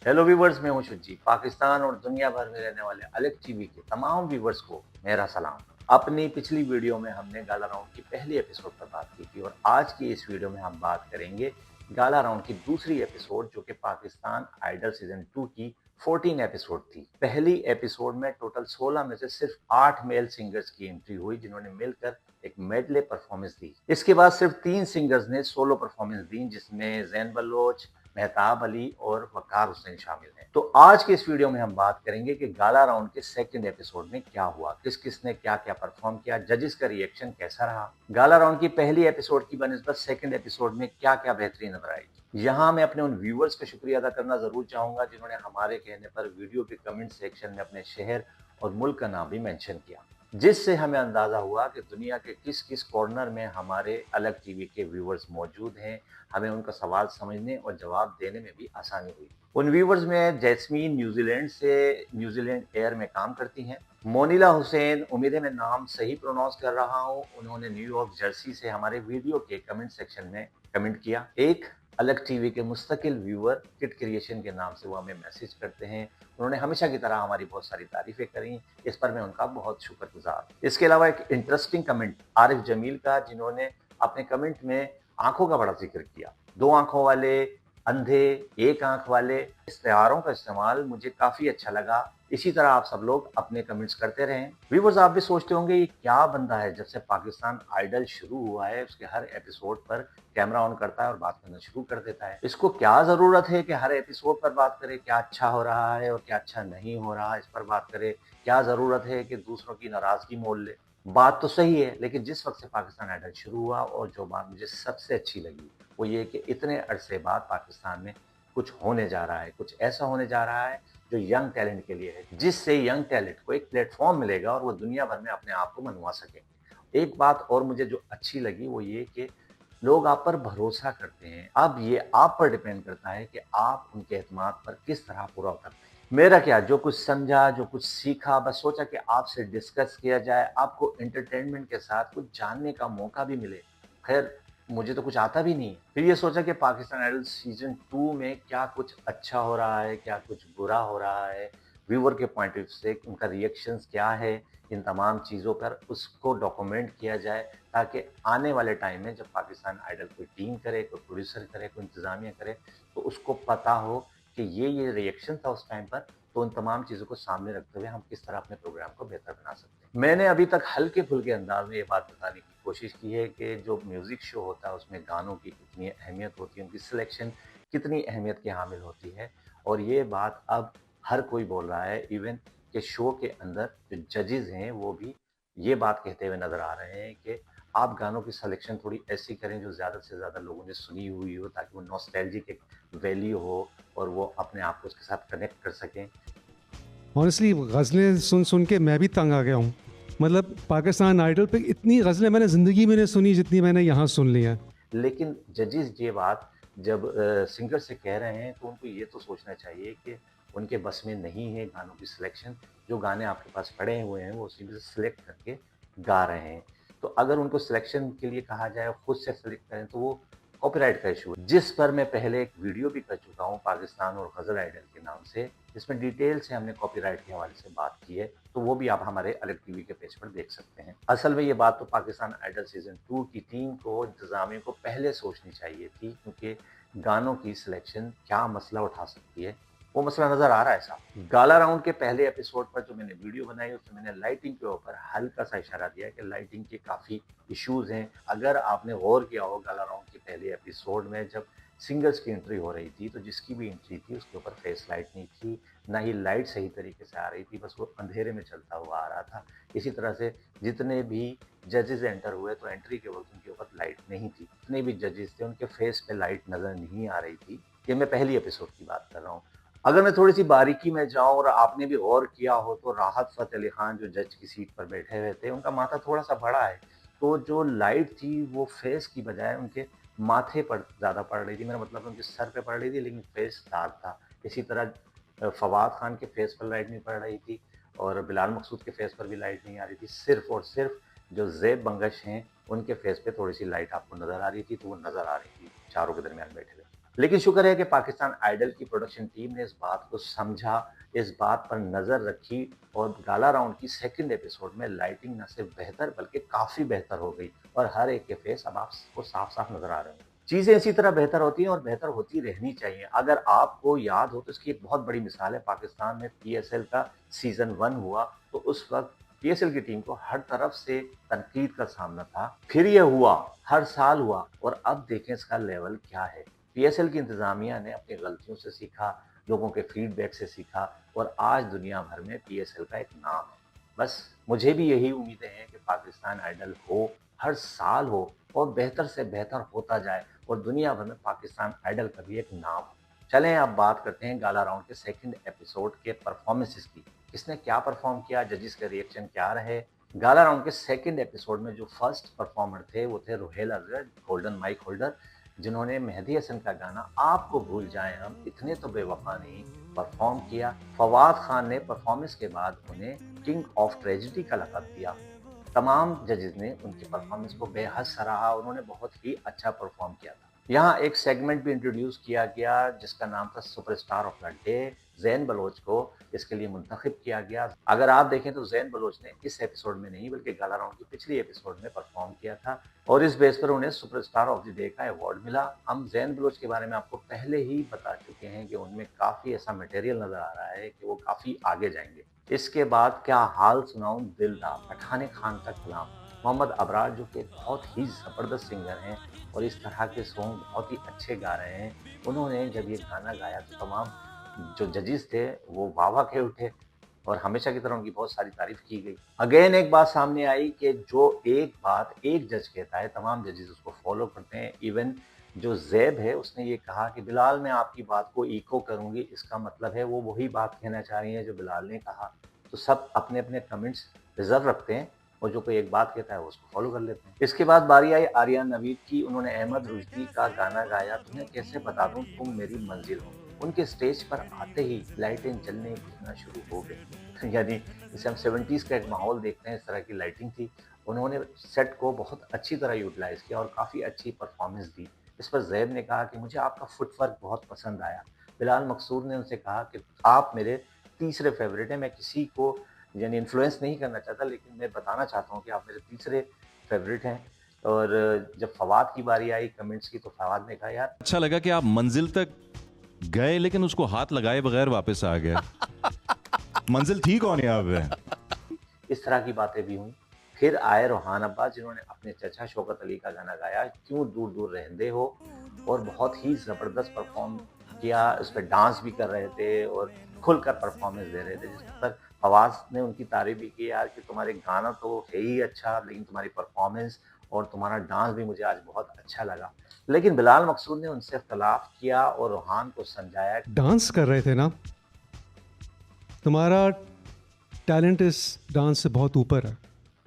Hello viewers, मैं हूं शुची। पाकिस्तान और दुनिया भर में रहने वाले अलग टीवी के तमाम व्यूवर्स को मेरा सलाम। अपनी पिछली वीडियो में हमने गाला राउंड की पहली एपिसोड पर बात की थी और आज की इस वीडियो में हम बात करेंगे गाला राउंड की दूसरी एपिसोड, जो कि पाकिस्तान आइडल सीजन 2 की 14 एपिसोड थी। पहली एपिसोड में टोटल 16 में से सिर्फ 8 मेल सिंगर्स की एंट्री हुई, जिन्होंने मिलकर एक मेडले परफॉर्मेंस दी। इसके बाद सिर्फ 3 सिंगर्स ने सोलो परफॉर्मेंस दी, जिसमें जैन बलोच, मेहताब अली और वकार हुसैन शामिल हैं। तो आज के इस वीडियो में हम बात करेंगे कि गाला राउंड के सेकंड एपिसोड में क्या हुआ, किस किस ने क्या क्या परफॉर्म किया, जजेस का रिएक्शन कैसा रहा, गाला राउंड की पहली एपिसोड की बनिस्बत सेकंड एपिसोड में क्या क्या बेहतरी नजर आई। यहाँ मैं अपने उन व्यूवर्स का शुक्रिया अदा करना जरूर चाहूंगा जिन्होंने हमारे कहने पर वीडियो के कमेंट सेक्शन में अपने शहर और मुल्क का नाम भी मेंशन किया, जिससे हमें अंदाजा हुआ कि दुनिया के किस किस कॉर्नर में हमारे अलग टीवी के व्यूवर्स मौजूद हैं। हमें उनका सवाल समझने और जवाब देने में भी आसानी हुई। उन व्यूवर्स में जैस्मीन न्यूजीलैंड से न्यूजीलैंड एयर में काम करती हैं। मोनिला हुसैन, उम्मीद है मैं नाम सही प्रोनाउंस कर रहा हूँ, उन्होंने न्यूयॉर्क जर्सी से हमारे वीडियो के कमेंट सेक्शन में कमेंट किया। एक अलग टीवी के मुस्तकिल व्यूअर किट क्रिएशन के नाम से वो हमें मैसेज करते हैं। उन्होंने हमेशा की तरह हमारी बहुत सारी तारीफें करी, इस पर मैं उनका बहुत शुक्रगुजार। इसके अलावा एक इंटरेस्टिंग कमेंट आरिफ जमील का, जिन्होंने अपने कमेंट में आंखों का बड़ा जिक्र किया। 2 आंखों वाले, अंधे, 1 आंख वाले इस्तेआरों का इस्तेमाल मुझे काफी अच्छा लगा। इसी तरह आप सब लोग अपने कमेंट्स करते रहें। व्यूवर्स, आप भी सोचते होंगे ये क्या बंदा है, जब से पाकिस्तान आइडल शुरू हुआ है उसके हर एपिसोड पर कैमरा ऑन करता है और बात करना शुरू कर देता है। इसको क्या जरूरत है कि हर एपिसोड पर बात करे, क्या अच्छा हो रहा है और क्या अच्छा नहीं हो रहा, इस पर बात करे। क्या जरूरत है कि दूसरों की नाराजगी मोल ले। बात तो सही है, लेकिन जिस वक्त से पाकिस्तान आइडल शुरू हुआ और जो बात मुझे सबसे अच्छी लगी वो ये कि इतने अरसे बाद पाकिस्तान में कुछ होने जा रहा है, कुछ ऐसा होने जा रहा है जो यंग टैलेंट के लिए है, जिससे यंग टैलेंट को एक प्लेटफॉर्म मिलेगा और वो दुनिया भर में अपने आप को मनवा सकेंगे। एक बात और मुझे जो अच्छी लगी वो ये कि लोग आप पर भरोसा करते हैं। अब ये आप पर डिपेंड करता है कि आप उनके एतमाद पर किस तरह पूरा उतरते हैं। मेरा क्या, जो कुछ समझा, जो कुछ सीखा, बस सोचा कि आपसे डिस्कस किया जाए, आपको एंटरटेनमेंट के साथ कुछ जानने का मौका भी मिले। खैर, मुझे तो कुछ आता भी नहीं है। फिर ये सोचा कि पाकिस्तान आइडल सीजन 2 में क्या कुछ अच्छा हो रहा है, क्या कुछ बुरा हो रहा है, व्यूअर के पॉइंट ऑफ व्यू से उनका रिएक्शंस क्या है, इन तमाम चीज़ों पर उसको डॉक्यूमेंट किया जाए, ताकि आने वाले टाइम में जब पाकिस्तान आइडल कोई टीम करे, कोई प्रोड्यूसर करे, कोई इंतज़ामिया करे, तो उसको पता हो कि ये रिएक्शन था उस टाइम पर, तो उन तमाम चीज़ों को सामने रखते हुए हम किस तरह अपने प्रोग्राम को बेहतर बना सकते हैं। मैंने अभी तक हल्के-फुल्के अंदाज में ये बात बताने की कोशिश की है कि जो म्यूज़िक शो होता है उसमें गानों की कितनी अहमियत होती है, उनकी सिलेक्शन कितनी अहमियत के हामिल होती है, और ये बात अब हर कोई बोल रहा है। इवन के शो के अंदर जो जजेस हैं वो भी ये बात कहते हुए नज़र आ रहे हैं कि आप गानों की सिलेक्शन थोड़ी ऐसी करें जो ज़्यादा से ज़्यादा लोगों ने सुनी हुई हो, ताकि वो नॉस्टैल्जिक एक वैल्यू हो और वो अपने आप को उसके साथ कनेक्ट कर सकें। ऑनेस्टली गज़लें सुन सुन के मैं भी तंग आ गया हूँ। मतलब पाकिस्तान आइडल पे इतनी गज़लें मैंने ज़िंदगी में नहीं सुनी जितनी मैंने यहाँ सुन ली हैं। लेकिन जजेस ये बात जब सिंगर से कह रहे हैं तो उनको ये तो सोचना चाहिए कि उनके बस में नहीं है गानों की सिलेक्शन। जो गाने आपके पास पड़े हुए हैं वो उसी में से सिलेक्ट करके गा रहे हैं। तो अगर उनको सिलेक्शन के लिए कहा जाए और खुद से सिलेक्ट करें तो वो कॉपीराइट का इशू है, जिस पर मैं पहले एक वीडियो भी कर चुका हूँ पाकिस्तान और गज़ल आइडल के नाम से, जिसमें डिटेल से हमने कॉपीराइट के हवाले से बात की है। तो वो भी आप हमारे अलग टीवी के पेज पर देख सकते हैं। असल में ये बात तो पाकिस्तान आइडल सीजन 2 की टीम को, इंतजामिया को पहले सोचनी चाहिए थी, क्योंकि गानों की सिलेक्शन क्या मसला उठा सकती है, वो मसला नजर आ रहा है साहब। गाला राउंड के पहले एपिसोड पर जो मैंने वीडियो बनाई उसमें मैंने लाइटिंग के ऊपर हल्का सा इशारा दिया कि लाइटिंग के काफी इश्यूज हैं। अगर आपने गौर किया हो गाला राउंड के पहले एपिसोड में जब सिंगर्स की एंट्री हो रही थी, तो जिसकी भी एंट्री थी उसके ऊपर फेस लाइट नहीं थी, ना ही लाइट सही तरीके से आ रही थी, बस वो अंधेरे में चलता हुआ आ रहा था। इसी तरह से जितने भी जजेस एंटर हुए तो एंट्री के वक्त उनके ऊपर लाइट नहीं थी। जितने भी जजेस थे उनके फेस पे लाइट नजर नहीं आ रही थी। ये मैं पहली एपिसोड की बात कर रहा हूँ। अगर मैं थोड़ी सी बारीकी में जाऊं और आपने भी गौर किया हो तो राहत फतेह अली खान जो जज की सीट पर बैठे हुए थे, उनका माथा थोड़ा सा बड़ा है, तो जो लाइट थी वो फेस की बजाय उनके माथे पर ज़्यादा पड़ रही थी। मेरा मतलब उनके सर पे पड़ रही थी, लेकिन फेस डार्क था। इसी तरह फवाद खान के फेस पर लाइट नहीं पड़ रही थी और बिलाल मकसूद के फेस पर भी लाइट नहीं आ रही थी। सिर्फ और सिर्फ जो ज़ेब बंगश हैं उनके फेस पे थोड़ी सी लाइट आपको नज़र आ रही थी, तो वो नज़र आ रही थी चारों के दरमियान बैठे हुए। लेकिन शुक्र है कि पाकिस्तान आइडल की प्रोडक्शन टीम ने इस बात को समझा, इस बात पर नजर रखी और गाला राउंड की सेकंड एपिसोड में लाइटिंग न सिर्फ बेहतर बल्कि काफी बेहतर हो गई और हर एक के फेस अब आपको साफ साफ नजर आ रहे हैं। चीजें इसी तरह बेहतर होती हैं और बेहतर होती रहनी चाहिए। अगर आपको याद हो तो इसकी एक बहुत बड़ी मिसाल है, पाकिस्तान में पीएसएल का सीजन 1 हुआ तो उस वक्त पीएसएल की टीम को हर तरफ से तनकीद का सामना था। फिर यह हुआ, हर साल हुआ और अब देखें इसका लेवल क्या है। पीएसएल की इंतजामिया ने अपनी गलतियों से सीखा, लोगों के फीडबैक से सीखा और आज दुनिया भर में पीएसएल का एक नाम है। बस मुझे भी यही उम्मीदें हैं कि पाकिस्तान आइडल हो, हर साल हो और बेहतर से बेहतर होता जाए और दुनिया भर में पाकिस्तान आइडल का भी एक नाम हो। चलें अब बात करते हैं गाला राउंड के सेकंड एपिसोड के परफॉर्मेंसेस की। किसने क्या परफॉर्म किया, जजेस के रिएक्शन क्या रहे। गाला राउंड के सेकंड एपिसोड में जो फर्स्ट परफॉर्मर थे वो थे रुहेल अजगर, गोल्डन माइक होल्डर, जिन्होंने मेहदी हसन का गाना आपको भूल जाएं हम इतने तो बेवफा नहीं परफॉर्म किया। फवाद खान ने परफॉर्मेंस के बाद उन्हें किंग ऑफ ट्रेजिडी का लक़ब दिया। तमाम जजेस ने उनकी परफॉर्मेंस को बेहद सराहा, उन्होंने बहुत ही अच्छा परफॉर्म किया था। यहाँ एक सेगमेंट भी इंट्रोड्यूस किया गया जिसका नाम था superstar of the day. Zain Baloch को इसके लिए मुंतखब किया गया। अगर आप देखें तो जैन बलोच ने इस एपिसोड में नहीं बल्कि गाला राउंड की पिछली एपिसोड में परफॉर्म किया था और इस बेस पर उन्हें सुपरस्टार ऑफ द डे का अवार्ड मिला। हम जैन बलोच के बारे में आपको पहले ही बता चुके हैं कि उनमें काफी ऐसा मटेरियल नजर आ रहा है कि वो काफी आगे जाएंगे। इसके बाद क्या हाल सुनाऊं दिल दा, पठाने खान का कलाम, मोहम्मद अबरार जो कि बहुत ही ज़बरदस्त सिंगर हैं और इस तरह के सॉन्ग बहुत ही अच्छे गा रहे हैं। उन्होंने जब ये गाना गाया तो तमाम जो जजेस थे वो वाह वाह के उठे और हमेशा की तरह उनकी बहुत सारी तारीफ की गई। अगेन एक बात सामने आई कि जो एक बात एक जज कहता है तमाम जजेस उसको फॉलो करते हैं। इवन जो जैब है उसने ये कहा कि बिलाल मैं आपकी बात को इको करूंगी, इसका मतलब है वो वही बात कहना चाह रही है जो बिलाल ने कहा। तो सब अपने अपने कमेंट्स रिजर्व रखते हैं और जो कोई एक बात कहता है वो उसको फॉलो कर लेते हैं। इसके बाद बारी आई आर्यन नवीद की। उन्होंने अहमद रुश्दी का गाना गाया तुम्हें कैसे बता दूं तुम मेरी मंजिल हो। उनके स्टेज पर आते ही लाइटें जलने बुझना शुरू हो गई यानी जैसे हम 70s का एक माहौल देखते हैं इस तरह की लाइटिंग थी। उन्होंने सेट को बहुत अच्छी तरह यूटिलाइज किया और काफ़ी अच्छी परफॉर्मेंस दी। इस पर जैब ने कहा कि मुझे आपका फुटवर्क बहुत पसंद आया। बिलाल मकसूद ने उनसे कहा कि आप मेरे तीसरे फेवरेट हैं। मैं किसी को यानी इन्फ्लुएंस नहीं करना चाहता लेकिन मैं बताना चाहता हूँ कि आप मेरे तीसरे फेवरेट हैं। और जब फवाद की बारी आई कमेंट्स की तो फवाद ने कहा यार अच्छा लगा कि आप मंजिल तक गए लेकिन उसको हाथ लगाए बगैर वापस आ गए। मंजिल थी कौन यहाँ पे? इस तरह की बातें भी हुई। फिर आए रोहान अब्बास जिन्होंने अपने चचा शौकत अली का गाना गाया क्यों दूर दूर रहंदे हो और बहुत ही ज़बरदस्त परफॉर्म किया। उस पर डांस भी कर रहे थे और खुलकर परफॉर्मेंस दे रहे थे जिस पर फवाद ने उनकी तारीफ भी की यार कि तुम्हारे गाना तो है ही अच्छा लेकिन तुम्हारी परफॉर्मेंस और तुम्हारा डांस भी मुझे आज बहुत अच्छा लगा। लेकिन बिलाल मकसूद ने उनसे इख्तलाफ किया और रोहान को समझाया डांस कर रहे थे ना, तुम्हारा टैलेंट इस डांस से बहुत ऊपर है।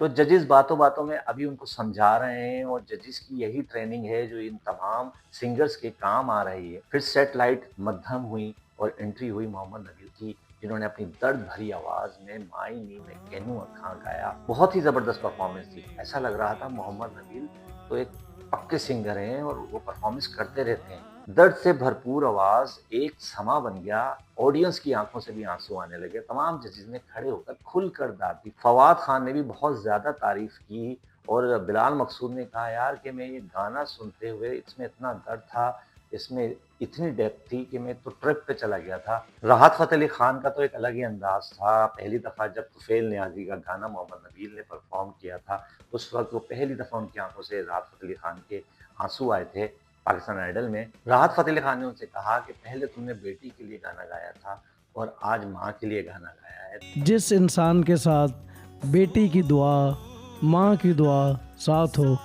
तो जजेस बातों बातों में अभी उनको समझा रहे हैं और जजेस की यही ट्रेनिंग है जो इन तमाम सिंगर्स के काम आ रही है। फिर सेटेलाइट मध्यम हुई और एंट्री हुई मोहम्मद नबील की जिन्होंने अपनी दर्द भरी आवाज में माई नी में केनू अखा गाया। बहुत ही जबरदस्त परफॉर्मेंस थी। ऐसा लग रहा था मोहम्मद नबील तो एक पक्के सिंगर हैं और वो परफॉर्मेंस करते रहते हैं। दर्द से भरपूर आवाज एक समा बन गया। ऑडियंस की आंखों से भी आंसू आने लगे। तमाम जजेस ने खड़े होकर खुलकर दाद दी। फवाद खान ने भी बहुत ज्यादा तारीफ की और बिलाल मकसूद ने कहा यार कि मैं ये गाना सुनते हुए इसमें इतना दर्द था, इसमें इतनी डेप्थ थी कि मैं तो ट्रिप पे चला गया था। राहत फ़तेह अली खान का तो एक अलग ही अंदाज था। पहली दफ़ा जब तुफैल नियाज़ी का गाना मोहम्मद नबील ने परफॉर्म किया था उस वक्त वो पहली दफ़ा उनकी आंखों से राहत फ़तेह अली खान के आंसू आए थे। पाकिस्तान आइडल में राहत फ़तेह अली खान ने उनसे कहा कि पहले तुमने बेटी के लिए गाना गाया था और आज माँ के लिए गाना गाया है। जिस इंसान के साथ बेटी की दुआ, माँ की दुआ साथ हो,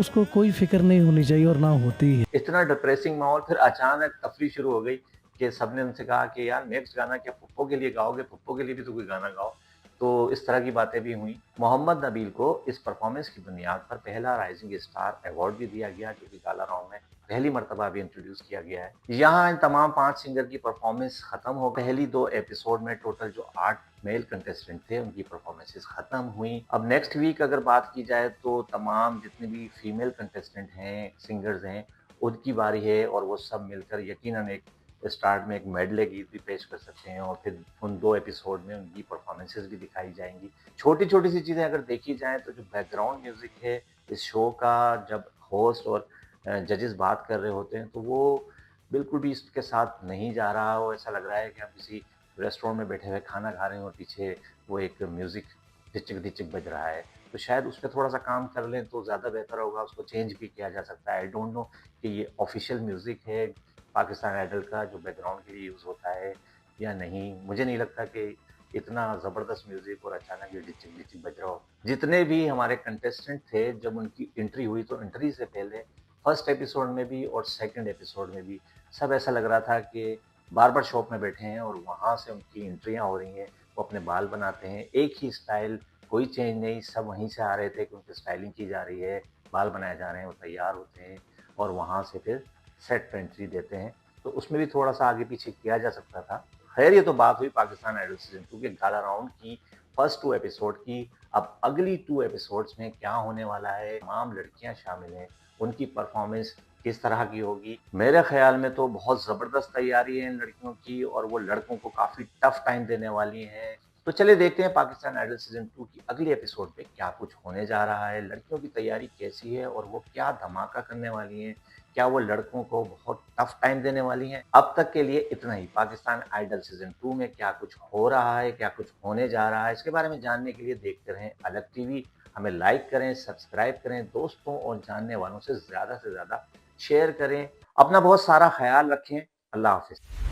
उसको कोई फिक्र नहीं होनी चाहिए और ना होती है। इतना डिप्रेसिंग माहौल। फिर अचानक तफरी शुरू हो गई कि सबने उनसे कहा कि यार नेक्स्ट गाना क्या पप्पो के लिए गाओगे, पप्पो के लिए भी तो कोई गाना गाओ। तो इस तरह की बातें भी हुई। मोहम्मद नबील को इस परफॉर्मेंस की बुनियाद पर पहला राइजिंग स्टार अवार्ड भी दिया गया जो कि गाला राउंड में पहली मरतबा भी इंट्रोड्यूस किया गया है। यहाँ इन तमाम 5 सिंगर की परफॉर्मेंस खत्म हो। पहली 2 एपिसोड में टोटल जो 8 मेल कंटेस्टेंट थे उनकी परफॉर्मेंसेस खत्म हुई। अब नेक्स्ट वीक अगर बात की जाए तो तमाम जितने भी फीमेल कंटेस्टेंट हैं, सिंगर्स हैं, उनकी बारी है और वो सब मिलकर यकीनन एक स्टार्ट में एक मेडले गीत भी पेश कर सकते हैं और फिर उन 2 एपिसोड में उनकी परफॉर्मेंसेस भी दिखाई जाएँगी। छोटी-छोटी सी चीज़ें अगर देखी जाएँ तो जो बैकग्राउंड म्यूज़िक है इस शो का, जब होस्ट और जजेस बात कर रहे होते हैं तो वो बिल्कुल भी इसके साथ नहीं जा रहा हो। ऐसा लग रहा है कि आप किसी रेस्टोरेंट में बैठे हुए खाना खा रहे हो और पीछे वो एक म्यूज़िक डिचिक-डिचिक बज रहा है। तो शायद उस पे थोड़ा-सा काम कर लें तो ज़्यादा बेहतर होगा, उसको चेंज भी किया जा सकता है। आई डोंट नो कि ये ऑफ़िशियल म्यूज़िक है पाकिस्तान आइडल का जो बैकग्राउंड के लिए यूज़ होता है या नहीं। मुझे नहीं लगता कि इतना ज़बरदस्त म्यूज़िक और अचानक ये डिचिक-डिचिक बज रहा हो। जितने भी हमारे कंटेस्टेंट थे जब उनकी एंट्री हुई तो एंट्री से पहले फर्स्ट एपिसोड में भी और सेकंड एपिसोड में भी सब ऐसा लग रहा था कि बार्बर शॉप में बैठे हैं और वहाँ से उनकी एंट्रियाँ हो रही हैं। वो अपने बाल बनाते हैं, एक ही स्टाइल, कोई चेंज नहीं, सब वहीं से आ रहे थे कि उनकी स्टाइलिंग की जा रही है, बाल बनाए जा रहे हैं, वो तैयार होते हैं और वहाँ से फिर सेट पे एंट्री देते हैं। तो उसमें भी थोड़ा-सा आगे-पीछे किया जा सकता था। खैर ये तो बात हुई पाकिस्तान आइडल सीज़न 2 के गाला राउंड की फर्स्ट 2 एपिसोड की। अब अगली 2 एपिसोड्स में क्या होने वाला है, तमाम लड़कियाँ शामिल हैं, उनकी परफॉर्मेंस किस तरह की होगी? मेरे ख़्याल में तो बहुत ज़बरदस्त तैयारी है इन लड़कियों की और वो लड़कों को काफ़ी टफ़ टाइम देने वाली हैं। तो चलिए देखते हैं पाकिस्तान आइडल सीज़न 2 की अगले एपिसोड में क्या कुछ होने जा रहा है, लड़कियों की तैयारी कैसी है और वो क्या धमाका करने वाली हैं? क्या वो लड़कों को बहुत टफ़ टाइम देने वाली हैं? अब तक के लिए इतना ही। पाकिस्तान आइडल सीज़न 2 में क्या कुछ हो रहा है, क्या कुछ होने जा रहा है, इसके बारे में जानने के लिए देखते रहें अलग टीवी। हमें लाइक करें, सब्सक्राइब करें, दोस्तों और जानने वालों से ज़्यादा शेयर करें। अपना बहुत सारा ख़्याल रखें। अल्लाह हाफ़िज़।